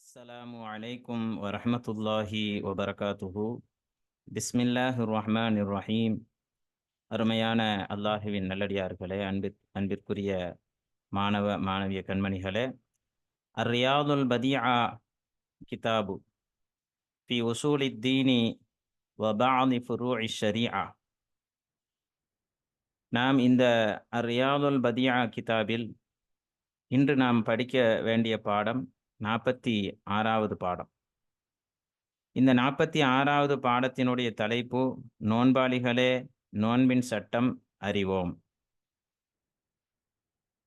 அஸ்ஸலாமு அலைக்கும் வரஹ்மத்துல்லாஹி வபரகாத்துஹு. பிஸ்மில்லாஹிர் ரஹ்மானிர் ரஹீம். அருமையான அல்லாஹுவின் நல்லடியார்களே, அன்பிற்குரிய மாணவ மாணவிய கண்மணிகளே, ரியாதுல் பதிஆ கிதாபு ஃபி உசூலித் தீனி வ பஅதி ஃபுரூஇ ஷரீஆ. நாம் இந்த ரியாதுல் பதிஆ கிதாபில் இன்று நாம் படிக்க வேண்டிய பாடம் 46வது பாடம். இந்த 46வது பாடத்தினுடைய தலைப்பு, நோன்பாளிகளே நோன்பின் சட்டம் அறிவோம்.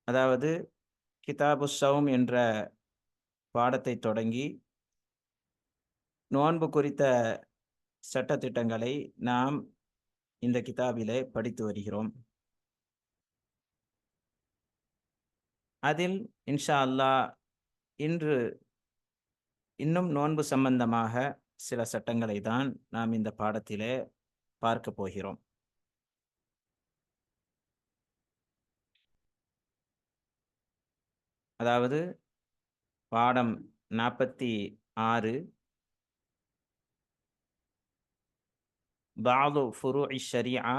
அதாவது கிதாபு ஸௌம் என்ற பாடத்தை தொடங்கி நோன்பு குறித்த சட்டத்திட்டங்களை நாம் இந்த கிதாபிலே படித்து வருகிறோம். அதில் இன்ஷா அல்லாஹ் இன்று இன்னும் நோன்பு சம்பந்தமாக சில சட்டங்களை தான் நாம் இந்த பாடத்திலே பார்க்க போகிறோம். அதாவது பாடம் 46 பஅது ஃபுரூஇ ஷரீஆ.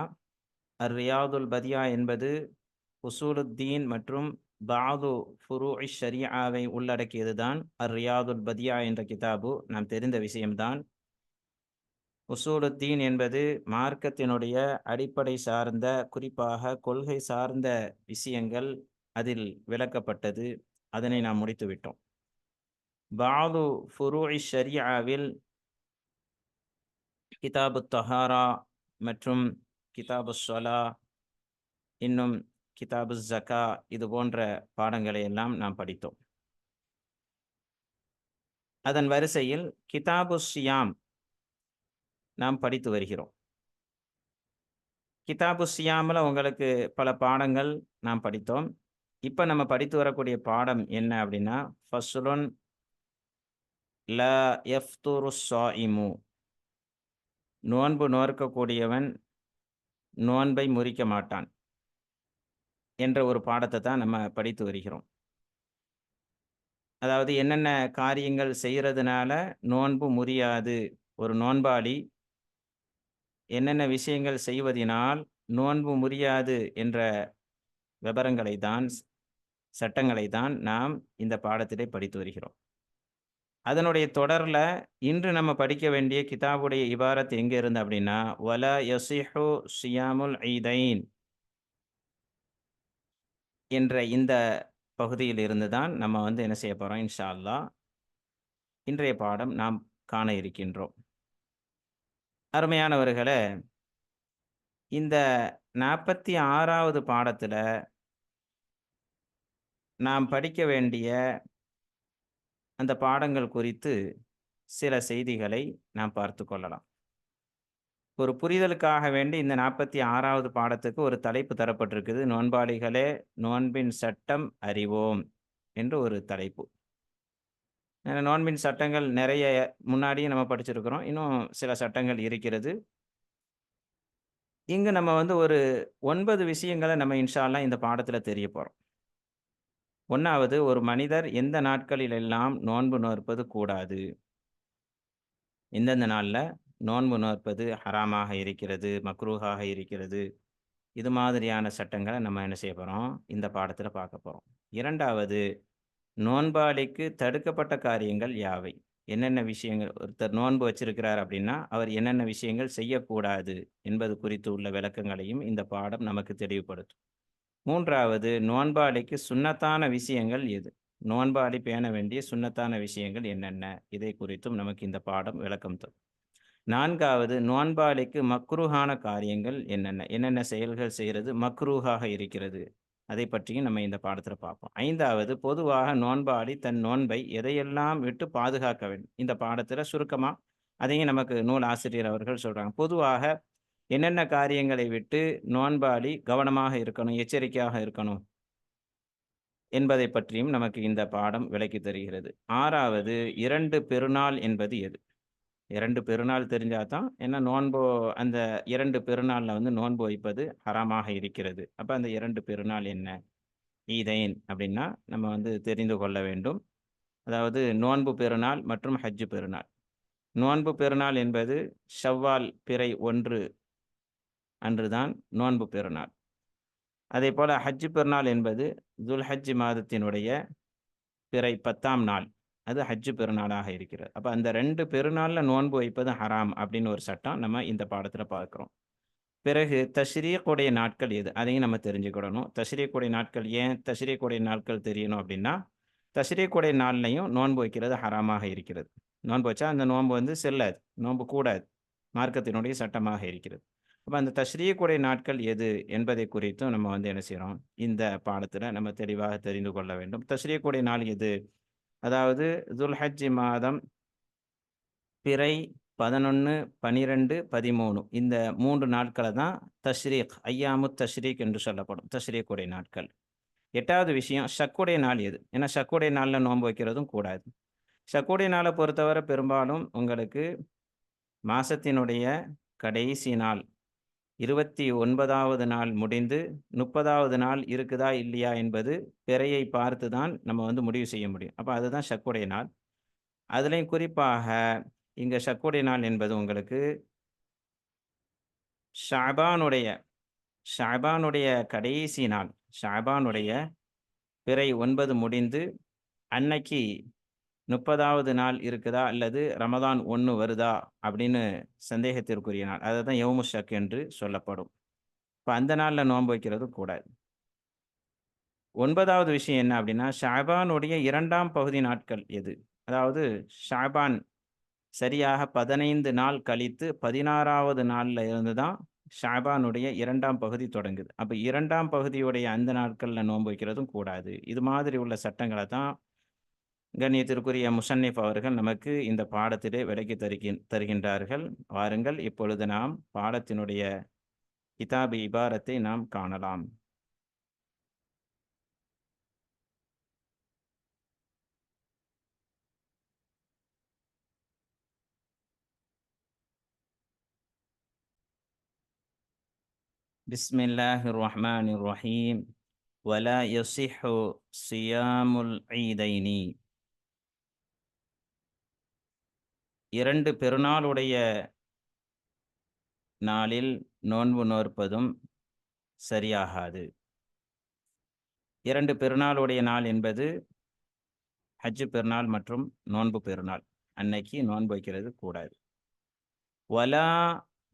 ரியாதுல் பதிஆ என்பது உசூலுத்தீன் மற்றும் பஅது ஃபுரூஇ ஷரீஆவை உள்ளடக்கியது தான் ரியாதுல் பதிஆ என்ற கிதாபு. நாம் தெரிந்த விஷயம்தான். உசூலுத்தீன் என்பது மார்க்கத்தினுடைய அடிப்படை சார்ந்த, குறிப்பாக கொள்கை சார்ந்த விஷயங்கள் அதில் விளக்கப்பட்டது. அதனை நாம் முடித்து விட்டோம். பஅது ஃபுரூஇ ஷரீஆவில் கிதாபு தஹாரா மற்றும் கிதாபு ஸலா, இன்னும் கிதாபு ஜக்கா, இது போன்ற பாடங்களை எல்லாம் நாம் படித்தோம். அதன் வரிசையில் கிதாபு ஸியாம் நாம் படித்து வருகிறோம். கிதாபு ஸியாமில் உங்களுக்கு பல பாடங்கள் நாம் படித்தோம். இப்போ நம்ம படித்து வரக்கூடிய பாடம் என்ன அப்படின்னா, ஃபஸ்லுன் லா யஃப்துரு ஸாயிமு. நோன்பு நோற்கக்கூடியவன் நோன்பை முறிக்க மாட்டான் என்ற ஒரு பாடத்தை தான் நம்ம படித்து வருகிறோம். அதாவது என்னென்ன காரியங்கள் செய்கிறதுனால நோன்பு முறியாது, ஒரு நோன்பாளி என்னென்ன விஷயங்கள் செய்வதினால் நோன்பு முறியாது என்ற விபரங்களை தான், சட்டங்களை தான் நாம் இந்த பாடத்திலே படித்து வருகிறோம். அதனுடைய தொடரில் இன்று நம்ம படிக்க வேண்டிய கிதாபுடைய இபாரத் எங்கே இருந்து அப்படின்னா, வலா யசிஹு ஸியாமுல் ஈதைன் என்ற இந்த பகுதியில் இருந்து தான் நம்ம என்ன செய்ய போகிறோம். இன்ஷா அல்லாஹ் இன்றைய பாடம் நாம் காண இருக்கின்றோம். அருமையானவர்களே, இந்த 46வது பாடத்தில் நாம் படிக்க வேண்டிய அந்த பாடங்கள் குறித்து சில செய்திகளை நாம் பார்த்து கொள்ளலாம். ஒரு புரிதலுக்காக வேண்டி இந்த 46வது பாடத்துக்கு ஒரு தலைப்பு தரப்பட்டிருக்குது, நோன்பாளிகளே நோன்பின் சட்டம் அறிவோம் என்று ஒரு தலைப்பு. நோன்பின் சட்டங்கள் நிறைய முன்னாடியும் நம்ம படிச்சிருக்கிறோம். இன்னும் சில சட்டங்கள் இருக்கிறது. இங்கு நம்ம ஒரு 9 விஷயங்களை நம்ம இன்ஷா அல்லாஹ் இந்த பாடத்தில் தெரிய போகிறோம். 1வது, ஒரு மனிதர் எந்த நாட்களில் எல்லாம் நோன்பு நோற்பது கூடாது, எந்தெந்த நாளில் நோன்பு நோற்பது ஹராமாக இருக்கிறது, மக்ரூஹாக இருக்கிறது, இது மாதிரியான சட்டங்களை நம்ம என்ன செய்ய போகிறோம், இந்த பாடத்தில் பார்க்க போகிறோம். 2வது, நோன்பாளிக்கு தடுக்கப்பட்ட காரியங்கள் யாவை, என்னென்ன விஷயங்கள், ஒருத்தர் நோன்பு வச்சிருக்கிறார் அப்படின்னா அவர் என்னென்ன விஷயங்கள் செய்யக்கூடாது என்பது குறித்து உள்ள விளக்கங்களையும் இந்த பாடம் நமக்கு தெளிவுபடுத்தும். 3வது, நோன்பாளிக்கு சுன்னத்தான விஷயங்கள் எது, நோன்பாளி பேண வேண்டிய சுன்னத்தான விஷயங்கள் என்னென்ன, இதை குறித்தும் நமக்கு இந்த பாடம் விளக்கம் தரும். 4வது, நோன்பாளிக்கு மக்ரூஹான காரியங்கள் என்னென்ன, என்னென்ன செயல்கள் செய்கிறது மக்ரூஹாக இருக்கிறது, அதை பற்றியும் நம்ம இந்த பாடத்தில் பார்ப்போம். 5வது, பொதுவாக நோன்பாளி தன் நோன்பை எதையெல்லாம் விட்டு பாதுகாக்க வேண்டும். இந்த பாடத்தில் சுருக்கமாக அதையும் நமக்கு நூல் ஆசிரியர் அவர்கள் சொல்கிறாங்க. பொதுவாக என்னென்ன காரியங்களை விட்டு நோன்பாளி கவனமாக இருக்கணும், எச்சரிக்கையாக இருக்கணும் என்பதை பற்றியும் நமக்கு இந்த பாடம் விளக்கி தருகிறது. 6வது, 2 பெருநாள் என்பது எது. 2 பெருநாள் தெரிஞ்சால் தான், ஏன்னா நோன்பு அந்த 2 பெருநாளில் நோன்பு வைப்பது ஹராமாக இருக்கிறது. அப்போ அந்த 2 பெருநாள் என்ன, ஈதைன் அப்படின்னா நம்ம தெரிந்து கொள்ள வேண்டும். அதாவது நோன்பு பெருநாள் மற்றும் ஹஜ்ஜு பெருநாள். நோன்பு பெருநாள் என்பது ஷவ்வால் பிறை 1 அன்றுதான் நோன்பு பெருநாள். அதேபோல ஹஜ்ஜு பெருநாள் என்பது துல்ஹஜ் மாதத்தினுடைய பிறை 10ஆம் நாள். அது ஹஜ்ஜு பெருநாளாக இருக்கிறது. அப்ப அந்த 2 பெருநாள்ல நோன்பு வைப்பது ஹராம் அப்படின்னு ஒரு சட்டம் நம்ம இந்த பாடத்துல பார்க்கிறோம். பிறகு தஷ்ரீக்குடைய நாட்கள் எது? அதையும் நம்ம தெரிஞ்சுக்கிடணும். தஷ்ரீக்குடைய நாட்கள் ஏன் தஷ்ரீக்குடைய நாட்கள் தெரியணும் அப்படின்னா, தஷ்ரீக்குடைய நாள்லயும் நோன்பு வைக்கிறது ஹராமாக இருக்கிறது. நோன்பு வச்சா அந்த நோன்பு செல்லாது. நோன்பு கூடாது. மார்க்கத்தினுடைய சட்டமாக இருக்கிறது. அப்ப அந்த தஷ்ரீக்குடைய நாட்கள் எது என்பதை குறித்தும் நம்ம என்ன செய்றோம், இந்த பாடத்துல நம்ம தெளிவாக தெரிந்து கொள்ள வேண்டும். தஷ்ரீக்குடைய நாள் எது? அதாவது துல்ஹஜ் மாதம் பிறை 11, 12, 13 இந்த 3 நாட்கள தான் தஷ்ரீக், ஐயாமுத் தஷ்ரீக் என்று சொல்லப்படும். தஷ்ரீக்குடைய நாட்கள். 8வது விஷயம் ஷக்குடைய நாள் எது? ஏன்னா ஷக்குடைய நாள்ல நோன்பு வைக்கிறதும் கூடாது. ஷக்குடைய நாள பொறுத்தவரை பெரும்பாலும் உங்களுக்கு மாசத்தினுடைய கடைசி நாள் 29வது நாள் முடிந்து 30வது நாள் இருக்குதா இல்லையா என்பது பிறையை பார்த்து தான் நம்ம முடிவு செய்ய முடியும். அப்ப அதுதான் ஷக்குடைய நாள். அதிலேயும் குறிப்பாக இங்க ஷக்குடைய நாள் என்பது உங்களுக்கு ஷஅபானுடைய ஷஅபானுடைய கடைசி நாள். ஷஅபானுடைய பிறை 9 முடிந்து அன்னைக்கு 30வது நாள் இருக்குதா அல்லது ரமதான் 1 வருதா அப்படின்னு சந்தேகத்திற்குரிய நாள். அததான் யௌமு ஷக் என்று சொல்லப்படும். இப்ப அந்த நாள்ல நோன்பு வைக்கிறது கூடாது. 9வது விஷயம் என்ன அப்படின்னா, ஷஅபானுடைய 2ஆம் பகுதி நாட்கள் எது? அதாவது ஷஅபான் சரியாக 15 நாள் கழித்து 16வது நாள்ல இருந்து தான் ஷஅபானுடைய 2ஆம் பகுதி தொடங்குது. அப்ப 2ஆம் பகுதியுடைய அந்த நாட்கள்ல நோன்பு வைக்கிறதும் கூடாது. இது மாதிரி உள்ள சட்டங்கள தான் கண்ணியத்திற்குரிய முஸன்னிஃப் அவர்கள் நமக்கு இந்த பாடத்திலே விளக்கி தருகின்றார்கள். வாருங்கள் இப்பொழுது நாம் பாடத்தினுடைய கிதாபு இபாரத்தை நாம் காணலாம். பிஸ்மில்லாஹிர் ரஹ்மானிர் ரஹீம். வலா யஸிஹு ஸியாமுல் ஈதைனி. 2 பெருநாளுடைய நாளில் நோன்பு நோற்பதும் சரியாகாது. 2 பெருநாளுடைய நாள் என்பது ஹஜ் பெருநாள் மற்றும் நோன்பு பெருநாள். அன்னைக்கு நோன்பு வைக்கிறது கூடாது. வலா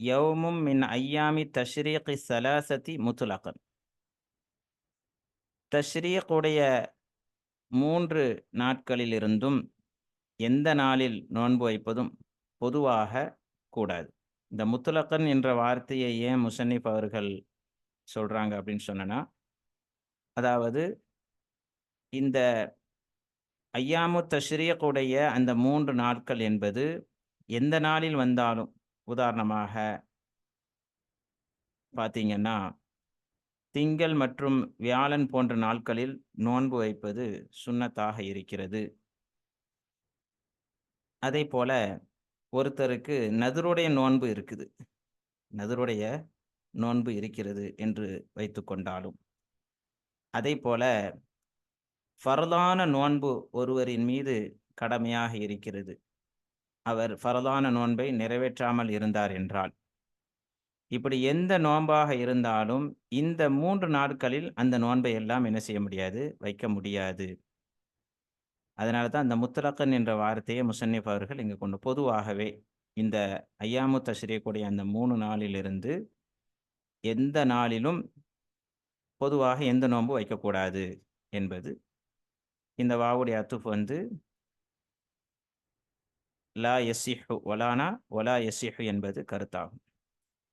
யௌமும் மின் ஐயாமி தஷ்ரீகி ஸலாஸதி முத்லகன். தஷ்ரீக்குடைய 3 நாட்களிலிருந்தும் எந்த நாளில் நோன்பு வைப்பதும் பொதுவாக கூடாது. இந்த முத்லகன் என்ற வார்த்தையை ஏன் முஸன்னிஃப் அவர்கள் சொல்றாங்க அப்படின்னு சொன்னனா, அதாவது இந்த ஐயாமு தஷ்ரீக் உடைய அந்த 3 நாட்கள் என்பது எந்த நாளில் வந்தாலும், உதாரணமாக பார்த்தீங்கன்னா, திங்கள் மற்றும் வியாழன் போன்ற நாட்களில் நோன்பு வைப்பது சுன்னத்தாக இருக்கிறது. அதேபோல ஒருத்தருக்கு நதுருடைய நோன்பு இருக்குது. நதுருடைய நோன்பு இருக்கிறது என்று வைத்துக்கொண்டாலும், அதேபோல ஃபர்லான நோன்பு ஒருவரின் மீது கடமையாக இருக்கிறது. அவர் ஃபர்லான நோன்பை நிறைவேற்றாமல் இருந்தார் என்றால், இப்படி எந்த நோன்பாக இருந்தாலும் இந்த 3 நாட்களில் அந்த நோன்பை எல்லாம் என்ன செய்ய முடியாது? வைக்க முடியாது. அதனால தான் அந்த முத்லகன் என்ற வார்த்தையை முஸன்னிஃப் அவர்கள் இங்கு பொதுவாகவே இந்த ஐயாமு தஷ்ரீக்குடைய அந்த 3 நாளிலிருந்து எந்த நாளிலும் பொதுவாக எந்த நோன்பு வைக்கக்கூடாது என்பது. இந்த வாவுடைய அத்துஃப் லா யஸிஹு வலானா வலா யஸிஹு என்பது கருத்தாகும்.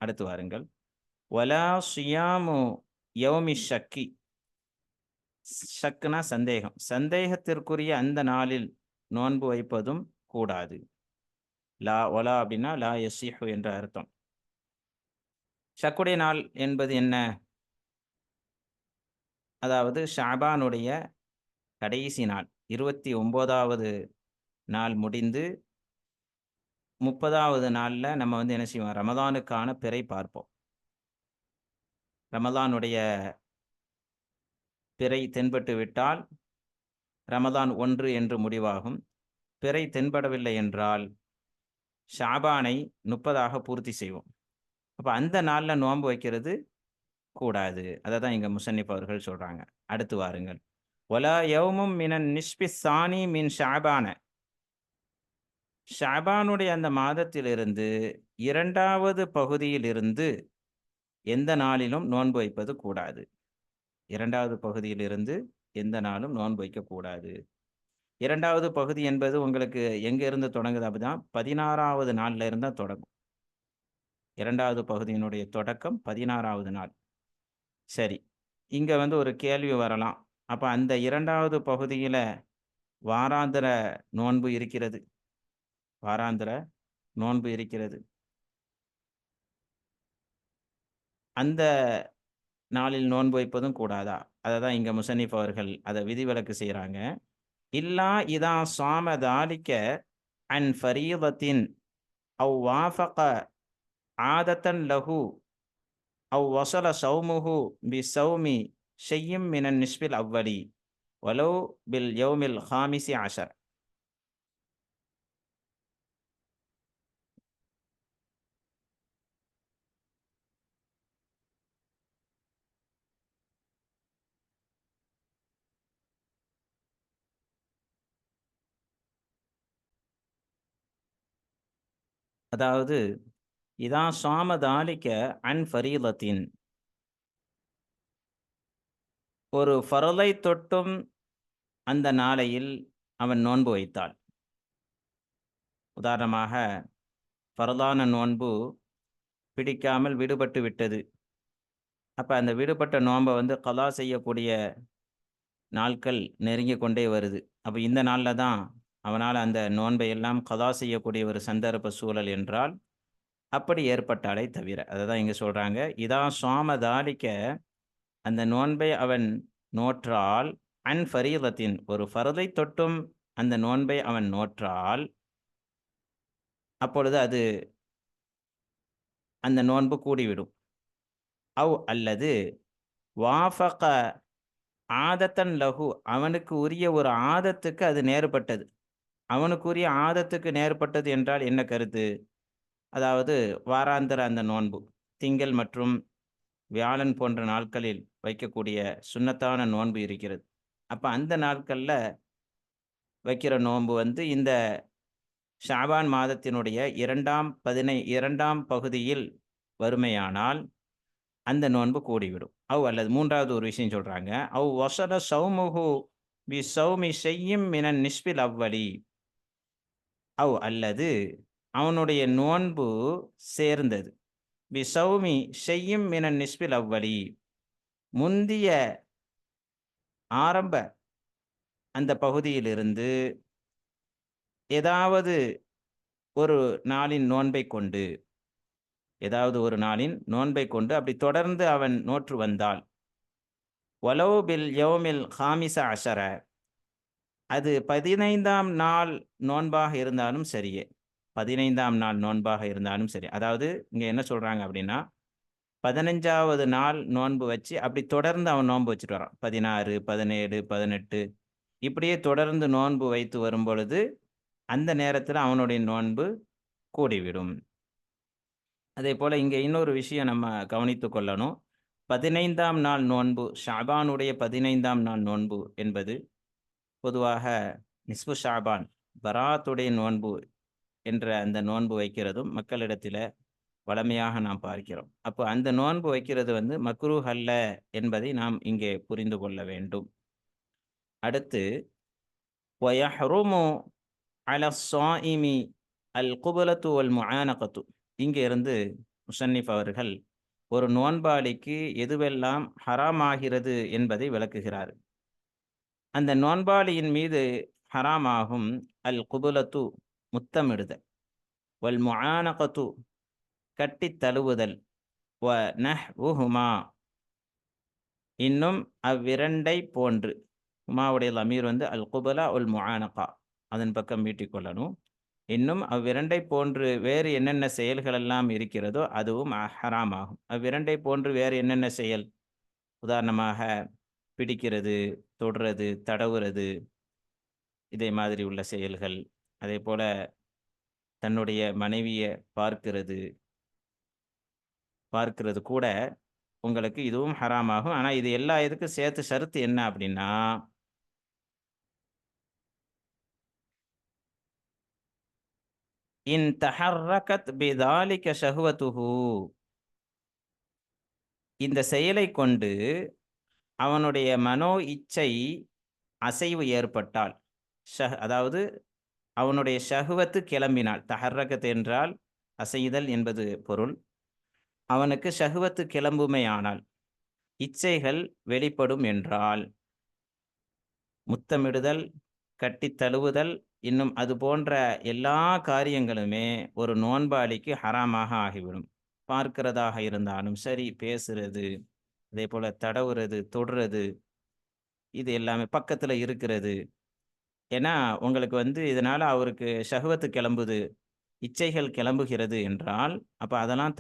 அடுத்து வாருங்கள். வலா ஸியாமு யௌமி ஷக்கி. ஷக்னா சந்தேகம். சந்தேகத்திற்குரிய அந்த நாளில் நோன்பு வைப்பதும் கூடாது. வலா அப்படின்னா லா யஸிஹு என்ற அர்த்தம். ஷக்குடைய நாள் என்பது என்ன? அதாவது ஷஅபானுடைய கடைசி நாள் 29வது நாள் முடிந்து 30வது நாள்ல நம்ம என்ன செய்வோம்? ரமதானுக்கான பிறை பார்ப்போம். ரமதானுடைய பிறை தென்பட்டு விட்டால் ரமதான் 1 என்று முடிவாகும். பிறை தென்படவில்லை என்றால் ஷாபானை 30 பூர்த்தி செய்வோம். அப்போ அந்த நாளில் நோன்பு வைக்கிறது கூடாது. அதை தான் இங்கே முசன்னிப் அவர்கள் சொல்கிறாங்க. அடுத்து வாருங்கள். ஒலா யௌமும் மினன் நிஷ்பி சானி மின் ஷாபான, ஷாபானுடைய அந்த மாதத்திலிருந்து 2வது பகுதியிலிருந்து எந்த நாளிலும் நோன்பு வைப்பது கூடாது. 2வது பகுதியிலிருந்து எந்த நாளும் நோன்பு வைக்கக்கூடாது. 2வது பகுதி என்பது உங்களுக்கு எங்க இருந்து தொடங்குது அப்படின்னா 16வது நாள்ல இருந்தா தொடங்கும். 2வது பகுதியினுடைய தொடக்கம் 16வது நாள். சரி, இங்க ஒரு கேள்வி வரலாம். அப்ப அந்த 2வது பகுதியில வாராந்திர நோன்பு இருக்கிறது. வாராந்திர நோன்பு இருக்கிறது. அந்த நாளில் நோன்பு வைப்பதும் கூடாதா? அதை தான் இங்க முசன்னிப் அவர்கள் அதை விதிவிலக்கு செய்கிறாங்க. இல்லா இதா சாம தாலிக்க அன் ஃபரீதத்தின் அவ் வாஃபக ஆதத்தன் லஹு அவ் வசல சௌமுஹு பி சௌமி ஷையும் மினன் நிஸ்பில் அவ்வலி வலோ பில் யௌமில் ஹாமிசி அஷர். அதாவது இதா சாம தாலிக்க அன் ஃபரீலத்தின், ஒரு ஃபரலை தொட்டும் அந்த நாளையில் அவன் நோன்பு வைத்தாள். உதாரணமாக ஃபரலான நோன்பு பிடிக்காமல் விடுபட்டு விட்டது. அப்போ அந்த விடுபட்ட நோன்பை கலா செய்யக்கூடிய நாட்கள் நெருங்கி கொண்டே வருது. அப்போ இந்த நாளில் தான் அவனால் அந்த நோன்பை எல்லாம் கலா செய்யக்கூடிய ஒரு சந்தர்ப்ப சூழல் என்றால் அப்படி ஏற்பட்டாலே தவிர, அதை தான் இங்கே சொல்கிறாங்க. இதா சுவாம தாலிக்க, அந்த நோன்பை அவன் நோற்றால் அன் ஃபரீலத்தின், ஒரு ஃபரதை தொட்டும் அந்த நோன்பை அவன் நோற்றால் அப்பொழுது அது அந்த நோன்பு கூடிவிடும். அவ் அல்லது வாஃபக ஆதத்தன் லஹு, அவனுக்கு உரிய ஒரு ஆதத்துக்கு அது நேர்பட்டது. அவனுக்குரிய ஆதத்துக்கு நேர்பட்டது என்றால் என்ன கருத்து? அதாவது வாராந்திர அந்த நோன்பு திங்கள் மற்றும் வியாழன் போன்ற நாட்களில் வைக்கக்கூடிய சுன்னத்தான நோன்பு இருக்கிறது. அப்போ அந்த நாட்களில் வைக்கிற நோன்பு இந்த ஷாபான் மாதத்தினுடைய 2ஆம் பகுதியில் வறுமையானால் அந்த நோன்பு கூடிவிடும். அவ் அல்லது 3வது ஒரு விஷயம் சொல்கிறாங்க. அவ் வசல சௌமுஹு பி சௌமி ஷையும் மினன் நிஸ்பில் அவ்வலி, அவ் அல்லது அவனுடைய நோன்பு சேர்ந்தது பி சௌமி ஷையும் மினன் நிஸ்பில் அவ்வலி, முந்திய ஆரம்ப அந்த பகுதியிலிருந்து ஏதாவது ஒரு நாளின் நோன்பை கொண்டு, ஏதாவது ஒரு நாளின் நோன்பை கொண்டு அப்படி தொடர்ந்து அவன் நோற்று வந்தால் வலோ பில் யௌமில் ஹாமிச அஷர, அது 15ஆம் நாள் நோன்பாக இருந்தாலும் சரியே, 15ஆம் நாள் நோன்பாக இருந்தாலும் சரி. அதாவது இங்கே என்ன சொல்கிறாங்க அப்படின்னா 15வது நாள் நோன்பு வச்சு அப்படி தொடர்ந்து அவன் நோன்பு வச்சுட்டு வரான். 16, 17, 18 இப்படியே தொடர்ந்து நோன்பு வைத்து வரும் பொழுது அந்த நேரத்தில் அவனுடைய நோன்பு கூடிவிடும். அதே போல் இங்கே இன்னொரு விஷயம் நம்ம கவனித்து கொள்ளணும். 15ஆம் நாள் நோன்பு, ஷாபானுடைய 15ஆம் நாள் நோன்பு என்பது பொதுவாக நிஸ்பு ஷாபான், பராத்துடைய நோன்பு என்ற அந்த நோன்பு வைக்கிறதும் மக்களிடத்தில் வழமையாக நாம் பார்க்கிறோம். அப்போ அந்த நோன்பு வைக்கிறது மக்ரூஹ் அல்ல என்பதை நாம் இங்கே புரிந்து கொள்ள வேண்டும். அடுத்து வயஹ்ருமு அல ஸாயிமி அல் குபலத்து வல் முஆனகத்து, இங்கே இருந்து முசன்னிஃப் அவர்கள் ஒரு நோன்பாளிக்கு எதுவெல்லாம் ஹராமாகிறது என்பதை விளக்குகிறார். அந்த நோன்பாளியின் மீது ஹராமாகும் அல் குபலத்து, முத்தமிடுதல், வல் முஆனகத்து, கட்டித் தழுவுதல், வ நஹ்வுஹுமா, இன்னும் அவ்விரண்டை போன்று. உமாவுடைய லமீர் அல் குபலா உல் முஆனகா, அதன் பக்கம் மீட்டிக்கொள்ளணும். இன்னும் அவ்விரண்டை போன்று வேறு என்னென்ன செயல்களெல்லாம் இருக்கிறதோ அதுவும் ஹராமாகும். அவ்விரண்டை போன்று வேறு என்னென்ன செயல்? உதாரணமாக பிடிக்கிறது, தொடுறது, தடவுறது, இதே மாதிரி உள்ள செயல்கள், அதே போல தன்னுடைய மனைவிய பார்க்கிறது பார்க்கிறது கூட உங்களுக்கு இதுவும் ஹராமாகும். ஆனா இது எல்லா இதுக்கும் சேர்த்து ஷர்த்து என்ன அப்படின்னா, இன் தஹர்ரகத் பிதாலிக ஷஹ்வத்துஹு, இந்த செயலை கொண்டு அவனுடைய மனோ இச்சை அசைவு ஏற்பட்டால், அதாவது அவனுடைய ஷஹ்வத்து கிளம்பினால், தஹர்ரகத் என்றால் அசைதல் என்பது பொருள். அவனுக்கு ஷஹ்வத்து கிளம்புமையானால், இச்சைகள் வெளிப்படும் என்றால், முத்தமிடுதல், கட்டித் தழுவுதல், இன்னும் அது போன்ற எல்லா காரியங்களுமே ஒரு நோன்பாளிக்கு ஹராமாக ஆகிவிடும். பார்க்கிறதாக இருந்தாலும் சரி, பேசுறது, அதே போல தடவுறது, தொடுறது, இது எல்லாமே பக்கத்துல இருக்கிறது. ஏன்னா, உங்களுக்கு இதனால அவருக்கு ஷஹ்வத்து கிளம்புது, இச்சைகள் கிளம்புகிறது என்றால், அப்ப அதெல்லாம்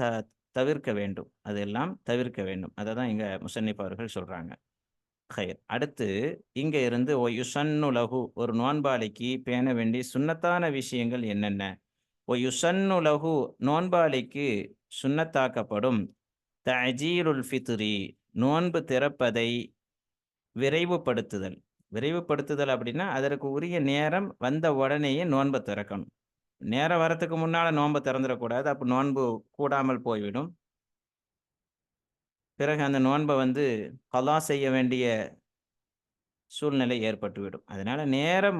தவிர்க்க வேண்டும். அதெல்லாம் தவிர்க்க வேண்டும். அததான் இங்க முஸன்னிஃப் அவர்கள் சொல்றாங்க. ஹைர். அடுத்து இங்க இருந்து யுஸன்னு லஹு, ஒரு நோன்பாளிக்கு பேண வேண்டிய சுன்னத்தான விஷயங்கள் என்னென்ன? யுஸன்னு லஹு, நோன்பாளிக்கு சுன்னத்தாக்கப்படும் தஅஜீலுல் ஃபித்ரி, நோன்பு திறப்பதை விரைவுபடுத்துதல். விரைவுபடுத்துதல் அப்படின்னா, அதற்கு உரிய நேரம் வந்த உடனேயே நோன்ப திறக்கணும். நேரம் வரத்துக்கு முன்னால நோன்ப திறந்துறக்கூடாது. அப்ப நோன்பு கூடாமல் போய்விடும். பிறகு அந்த நோன்ப கலா செய்ய வேண்டிய சூழ்நிலை ஏற்பட்டுவிடும். அதனால நேரம்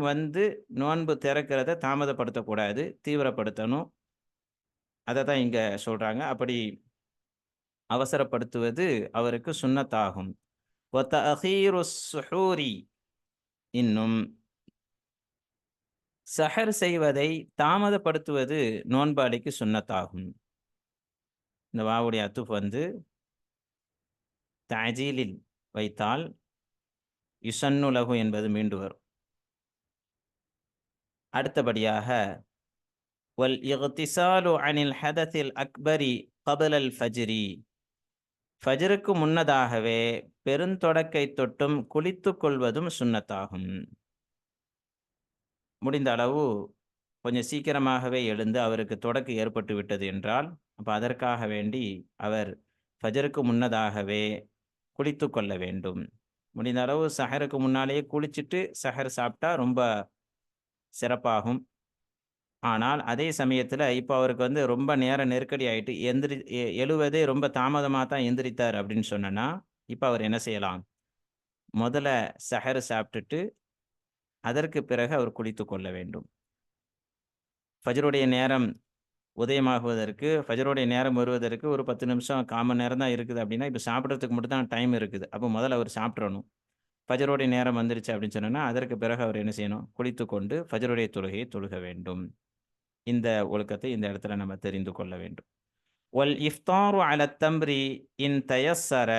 நோன்பு திறக்கிறத தாமதப்படுத்தக்கூடாது, தீவிரப்படுத்தணும். அததான் இங்க சொல்றாங்க. அப்படி அவசரப்படுத்துவது அவருக்கு சுன்னத்தாகும். வ தஅഖீருஸ் ஸுஹூரி, இன்னும் சஹர் செய்வதை தாமதப்படுத்துவது நோன்பாளிக்கு சுன்னத்தாகும். இந்த வாவுடைய அத்துஃப் தஅஜீலில் வைத்தால் யுஸன்னு லஹு என்பது மீண்டு வரும். அடுத்தபடியாக வல் இக்திசாலு அனில் ஹதத்தில் அக்பரி கபலல் ஃபஜ்ரி, ஃபஜ்ருக்கு முன்னதாகவே பெருந்தொடக்கை தொட்டும் குளித்துக் கொள்வதும் சுன்னத்தாகும். முடிந்த அளவு கொஞ்சம் சீக்கிரமாகவே எழுந்து அவருக்கு தொடக்கு ஏற்பட்டு விட்டது என்றால், அப்ப அதற்காக வேண்டி அவர் ஃபஜ்ருக்கு முன்னதாகவே குளித்துக் கொள்ள வேண்டும். முடிந்த அளவு சஹருக்கு முன்னாலேயே குளிச்சுட்டு சஹர் சாப்பிட்டா ரொம்ப சிறப்பாகும். ஆனால் அதே சமயத்துல இப்ப அவருக்கு ரொம்ப நேர நெருக்கடி ஆயிட்டு எழுவதே ரொம்ப தாமதமா தான் எந்திரித்தார் அப்படின்னு சொன்னேன்னா, இப்ப அவர் என்ன செய்யலாம்? முதல்ல சஹர் சாப்பிட்டுட்டு அதற்கு பிறகு அவர் குளித்துக் கொள்ள வேண்டும். ஃபஜ்ருடைய நேரம் உதயமாகுவதற்கு, ஃபஜ்ருடைய நேரம் வருவதற்கு ஒரு 10 நிமிஷம், 1/4 மணி நேரம் தான் இருக்குது அப்படின்னா, இப்ப சாப்பிடுறதுக்கு மட்டும் தான் டைம் இருக்குது. அப்ப முதல்ல அவர் சாப்பிட்றணும். ஃபஜ்ருடைய நேரம் வந்துருச்சு அப்படின்னு சொன்னோன்னா, அதற்கு பிறகு அவர் என்ன செய்யணும்? குளித்துக்கொண்டு ஃபஜ்ருடைய தொழுகையை தொழுக வேண்டும். இந்த ஒழுக்கத்தை இந்த இடத்துல நம்ம தெரிந்து கொள்ள வேண்டும். வல் இஃப்தாரு அலத் தம்ரி இன் தயஸ்ஸர,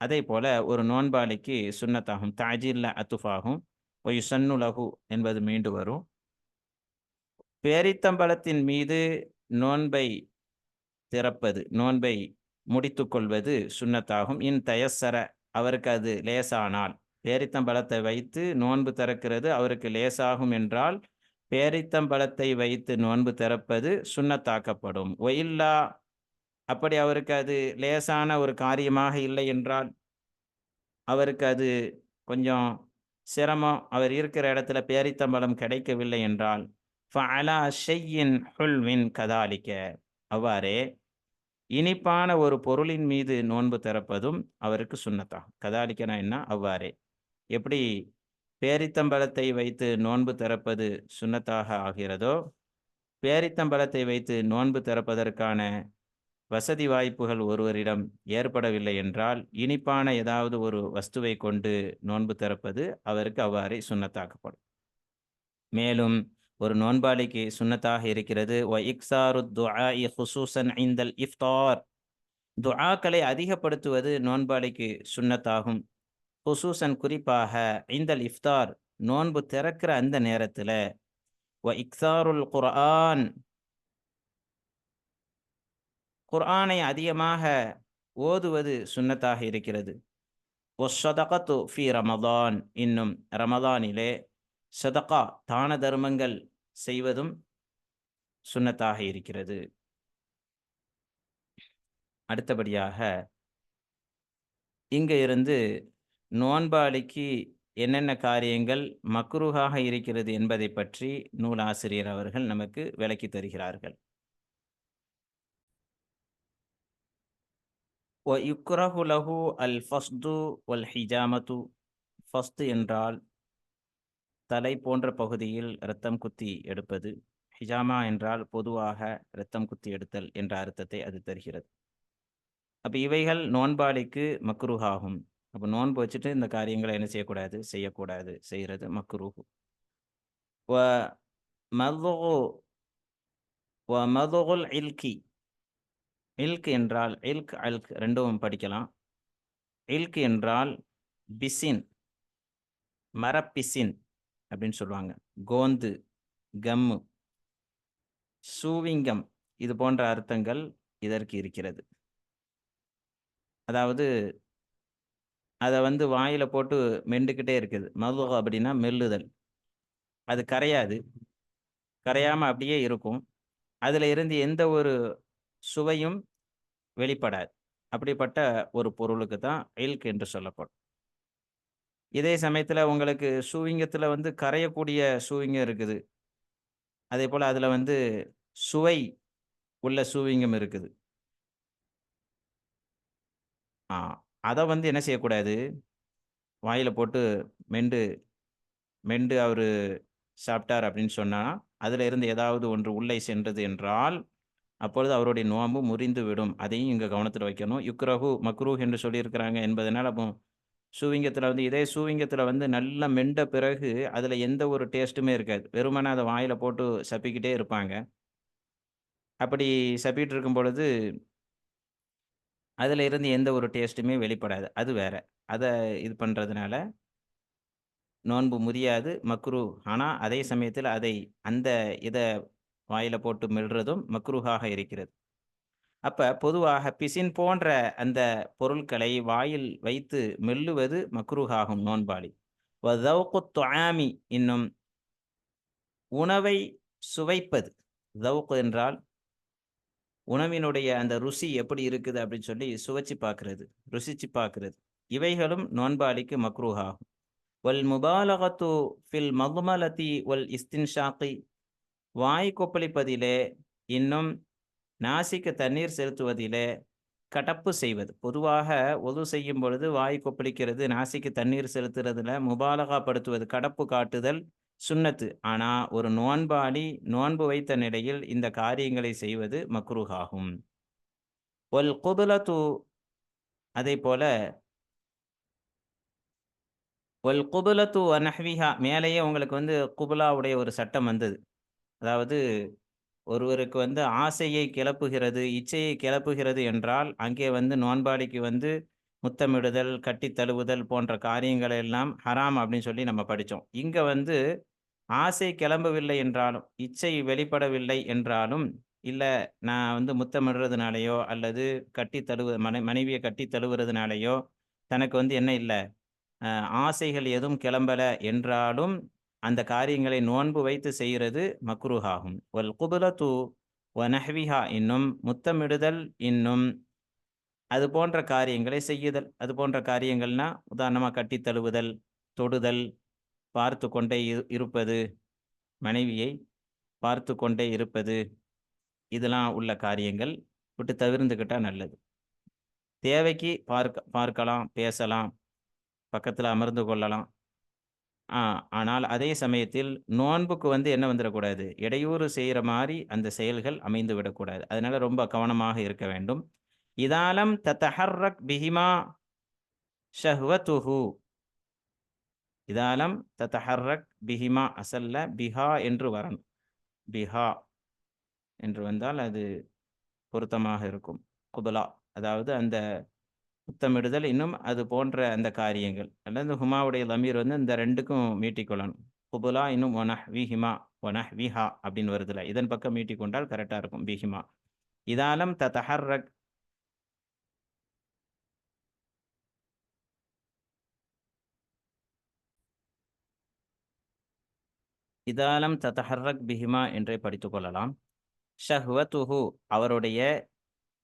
அதேபோல ஒரு நோன்பாளிக்கு சுன்னத்தாகும். தஅஜீல்ல அத்துஃபாகும். வ யுஸன்னு லஹு என்பது மீண்டு வரும். பேரித்தம்பழத்தின் மீது நோன்பை திறப்பது, நோன்பை முடித்துக்கொள்வது சுன்னத்தாகும். இன் தயஸ்ஸர, அவருக்கு அது லேசானால். பேரித்தம்பழத்தை வைத்து நோன்பு திறக்கிறது அவருக்கு லேசாகும் என்றால், பேரித்தம்பழத்தை வைத்து நோன்பு திறப்பது சுன்னத்தாக்கப்படும். ஒயில்லா, அப்படி அவருக்கு அது லேசான ஒரு காரியமாக இல்லை என்றால், அவருக்கு அது கொஞ்சம் சிரமம், அவர் இருக்கிற இடத்துல பேரித்தம்பழம் கிடைக்கவில்லை என்றால், ஃபஅலா ஷையின் ஹுல்வின் கதாலிக்க, அவ்வாறே இனிப்பான ஒரு பொருளின் மீது நோன்பு திறப்பதும் அவருக்கு சுன்னத்தாகும். கதாலிக்கனா என்ன? அவ்வாறே. எப்படி பேரித்தம்பழத்தை வைத்து நோன்பு திறப்பது சுன்னத்தாக ஆகிறதோ, பேரித்தம்பழத்தை வைத்து நோன்பு திறப்பதற்கான வசதி வாய்ப்புகள் ஒருவரிடம் ஏற்படவில்லை என்றால், இனிப்பான ஏதாவது ஒரு வஸ்துவை கொண்டு நோன்பு திறப்பது அவருக்கு அவ்வாறே சுன்னத்தாக்கப்படும். மேலும் ஒரு நோன்பாளிக்கு சுன்னத்தாக இருக்கிறது வ இக்ஸாருத் துஆஇ ஹுசூஸன் இந்தல் இஃப்தார், துஆக்களை அதிகப்படுத்துவது நோன்பாளிக்கு சுன்னத்தாகும். ஹுசூஸன் குறிப்பாக இந்தல் இஃப்தார், நோன்பு திறக்கிற அந்த நேரத்துல. வ இக்ஸாருல் குர்ஆன், குர்ஆனை அதிகமாக ஓதுவது சுன்னத்தாக இருக்கிறது. வஸ்ஸதகத்து ஃபி ரமதான், இன்னும் ரமதானிலே சதகா தான தர்மங்கள் செய்வதும் சுன்னத்தாக இருக்கிறது. அடுத்தபடியாக இங்க இருந்து நோன்பாளிக்கு என்னென்ன காரியங்கள் மக்ரூஹாக இருக்கிறது என்பதை பற்றி நூலாசிரியர் அவர்கள் நமக்கு விளக்கி தருகிறார்கள். وَيُكْرَهُ لَهُ الْفَصْدُ وَالْحِجَامَةُ. ஃபஸ்து என்றால் தலை போன்ற பகுதியில் இரத்தம் குத்தி எடுப்பது. ஹிஜாமா என்றால் பொதுவாக இரத்தம் குத்தி எடுத்தல் என்ற அர்த்தத்தை அது தருகிறது. அப்போ இவைகள் நோன்பாளிக்கு மக்ரூஹாகும். அப்போ நோன்பு வச்சுட்டு இந்த காரியங்களை என்ன செய்யக்கூடாது, செய்யக்கூடாது, செய்கிறது மக்ரூஹு. வ மதுகு வ மதுகுல் இல்கி. இல்க் என்றால் இல்க் அல்க் ரெண்டும் படிக்கலாம். இல்க் என்றால் பிசின், மரப்பிசின் அப்படின்னு சொல்லுவாங்க. கோந்து, கம்மு, சூவிங்கம் இது போன்ற அர்த்தங்கள் இதற்கு இருக்கிறது. அதாவது அதை வாயில போட்டு மெண்டுக்கிட்டே இருக்குது. மதுகு அப்படின்னா மெல்லுதல். அது கரையாது, கரையாம அப்படியே இருக்கும். அதுல இருந்து எந்த ஒரு சுவையும் வெளிப்படாது. அப்படிப்பட்ட ஒரு பொருளுக்கு தான் இல்க் என்று சொல்லப்படும். இதே சமயத்துல உங்களுக்கு சூவிங்கத்துல கரையக்கூடிய சூவிங்கம் இருக்குது. அதே போல அதுல சுவை உள்ள சூவிங்கம் இருக்குது. ஆ அத என்ன செய்யக்கூடாது, வாயில போட்டு மெண்டு மெண்டு அவரு சாப்பிட்டார் அப்படின்னு சொன்னா, அதுல இருந்து ஏதாவது ஒன்று உள்ளே சென்றது என்றால், அப்பொழுது அவருடைய நோன்பு முறிந்து விடும். அதையும் இங்க கவனத்துல வைக்கணும். யுக்ரஹு, மக்ரூஹ் என்று சொல்லியிருக்கிறாங்க என்பதனால, அப்போ சூவிங்கத்துல இதே சூவிங்கத்துல நல்லா மெண்ட பிறகு அதுல எந்த ஒரு டேஸ்ட்டுமே இருக்காது. வெறுமனே அத வாயில போட்டு சப்பிக்கிட்டே இருப்பாங்க. அப்படி சப்பிட்டு இருக்கும் பொழுது, அதுல இருந்து எந்த ஒரு டேஸ்ட்டுமே வெளிப்படாது. அது வேற. அத இது பண்றதுனால நோன்பு முறியாது, மக்ரூஹ். ஆனா, அதே சமயத்துல அந்த இத வாயில போட்டு மெல்றதும் மக்ரூஹாக இருக்கிறது. அப்ப பொதுவாக பிசின் போன்ற அந்த பொருட்களை வாயில் வைத்து மெல்லுவது மக்ரூஹாகும் நோன்பாளி. வதௌகுத் துஆமி, இன்னும் உணவை சுவைப்பது. தௌக் என்றால் உணவினுடைய அந்த ருசி எப்படி இருக்குது அப்படின்னு சொல்லி சுவைச்சு பார்க்கிறது, ருசிச்சு பார்க்கிறது. இவைகளும் நோன்பாளிக்கு மக்ரூஹாகும். வல் முபாலகத்து ஃபில் மதுமலதி வல் இஸ்தின்ஷாக்கி. வாய் கொப்பளிப்பதிலே இன்னும் நாசிக்கு தண்ணீர் செலுத்துவதிலே கடப்பு செய்வது. பொதுவாக ஒது செய்யும் பொழுது வாய் கொப்பளிக்கிறது, நாசிக்கு தண்ணீர் செலுத்துறதுல முபாலகா படுத்துவது, கடப்பு காட்டுதல் சுன்னத்து. ஆனா ஒரு நோன்பாளி நோன்பு வைத்த நிலையில் இந்த காரியங்களை செய்வது மக்ரூஹாகும். ஒல் குபுலத்து, அதே போல ஒல் குபுலத்து நஹ்விஹா, மேலேயே உங்களுக்கு குபுலாவுடைய ஒரு சட்டம் வந்தது. அதாவது ஒருவருக்கு ஆசையை கிளப்புகிறது, இச்சையை கிளப்புகிறது என்றால், அங்கே நோன்பாளிக்கு முத்தமிடுதல், கட்டித் தழுவுதல் போன்ற காரியங்கள் எல்லாம் ஹராம் அப்படின்னு சொல்லி நம்ம படிச்சோம். இங்க ஆசை கிளம்பவில்லை என்றாலும், இச்சை வெளிப்படவில்லை என்றாலும், இல்ல நான் முத்தமிடுறதுனாலயோ அல்லது கட்டித் தழுவ மனைவியை கட்டித் தழுவுறதுனாலயோ தனக்கு என்ன இல்ல, ஆசைகள் எதுவும் கிளம்பல என்றாலும் அந்த காரியங்களை நோன்பு வைத்து செய்கிறது மக்ரூஹாகும். வல் குபுலத்து வ நஹ்விஹா, இன்னும் முத்தமிடுதல், இன்னும் அது போன்ற காரியங்களை செய்யுதல். அது போன்ற காரியங்கள்னா உதாரணமா கட்டித் தழுவுதல், தொடுதல், பார்த்து கொண்டே இருப்பது, மனைவியை பார்த்து கொண்டே இருப்பது, இதெல்லாம் உள்ள காரியங்கள் விட்டு தவிர்ந்துக்கிட்டா நல்லது. தேவைக்கு பார்க்கலாம், பேசலாம், பக்கத்துல அமர்ந்து கொள்ளலாம். ஆ ஆனால் அதே சமயத்தில் நோன்புக்கு என்ன வந்துடக்கூடாது, இடையூறு செய்கிற மாதிரி அந்த செயல்கள் அமைந்து விடக்கூடாது. அதனால ரொம்ப கவனமாக இருக்க வேண்டும். இதாலம் தத்தஹர்ரக் பிஹிமா ஷஹ்வத்துஹு. இதாலம் தத்தஹர்ரக் பிஹிமா, அசல்ல பிஹா என்று வரணும். பிஹா என்று வந்தால் அது பொருத்தமாக இருக்கும். குபலா, அதாவது அந்த முத்தமிடுதல், இன்னும் அது போன்ற அந்த காரியங்கள். அல்லது ஹுமாவுடைய லமீர் இந்த ரெண்டுக்கும் மீட்டிக்கொள்ளணும். குபுலா இன்னும் ஒனஹ்விஹிமா, ஒனஹ்விஹா அப்படின்னு வருதுல, இதன் பக்கம் மீட்டிக்கொண்டால் கரெக்டாக இருக்கும். பிஹிமா. இதாலம் தத்தஹர்ரக். இதாலம் ததஹர்ரக் பிஹிமா என்றே படித்துக் கொள்ளலாம். ஷஹ்வத்துஹு அவருடைய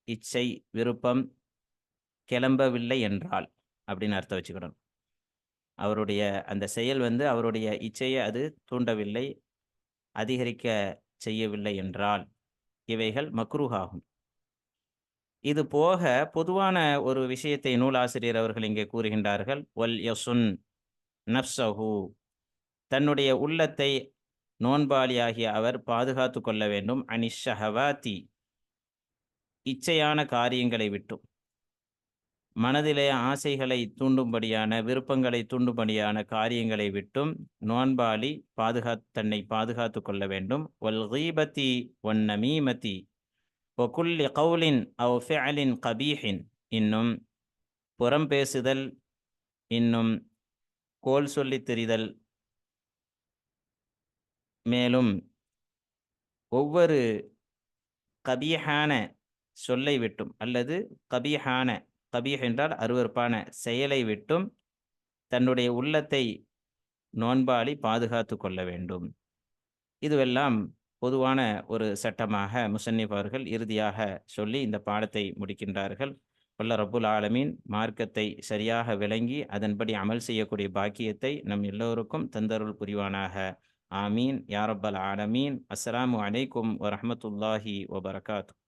இச்சை விருப்பம் கிளம்பவில்லை என்றால் அப்படின்னு அர்த்தம் வச்சுக்கிடணும். அவருடைய அந்த செயல் அவருடைய இச்சையை அது தூண்டவில்லை, அதிகரிக்க செய்யவில்லை என்றால் இவைகள் மக்ரூஹாகும். இது போக பொதுவான ஒரு விஷயத்தை நூலாசிரியர் அவர்கள் இங்கே கூறுகின்றார்கள். வல் யசுன் நஃப்ஸஹு தன்னுடைய உள்ளத்தை நோன்பாளியாகிய அவர் பாதுகாத்து கொள்ள வேண்டும். அனிஷஹவாத்தி இச்சையான காரியங்களை விட்டும், மனதிலே ஆசைகளை தூண்டும்படியான விருப்பங்களை தூண்டும்படியான காரியங்களை விட்டும் நோன்பாளி தன்னை பாதுகாத்து கொள்ள வேண்டும். வல் கீபத்தி ஒன் நமீமதி ஒகுல்லி கவுலின் அவ் ஃபிஅலின் கபீஹின் இன்னும் புறம் பேசுதல், இன்னும் கோல் சொல்லித் திரிதல், மேலும் ஒவ்வொரு கபீஹான சொல்லை விட்டும் அல்லது கபீஹ் என்றால் அருவருப்பான செயலை விட்டும் தன்னுடைய உள்ளத்தை நோன்பாளி பாதுகாத்து கொள்ள வேண்டும். இதுவெல்லாம் பொதுவான ஒரு சட்டமாக முசன்னிஃப் அவர்கள் இறுதியாக சொல்லி இந்த பாடத்தை முடிக்கின்றார்கள். வல்ல ரப்புல் ஆலமீன் மார்க்கத்தை சரியாக விளங்கி அதன்படி அமல் செய்யக்கூடிய பாக்கியத்தை நம் எல்லோருக்கும் தந்தருள் புரிவானாக. ஆமீன் யா ரப்பல் ஆலமீன். அஸ்ஸலாமு அலைக்கும் வரஹ்மத்துல்லாஹி வபரகாத்துஹு.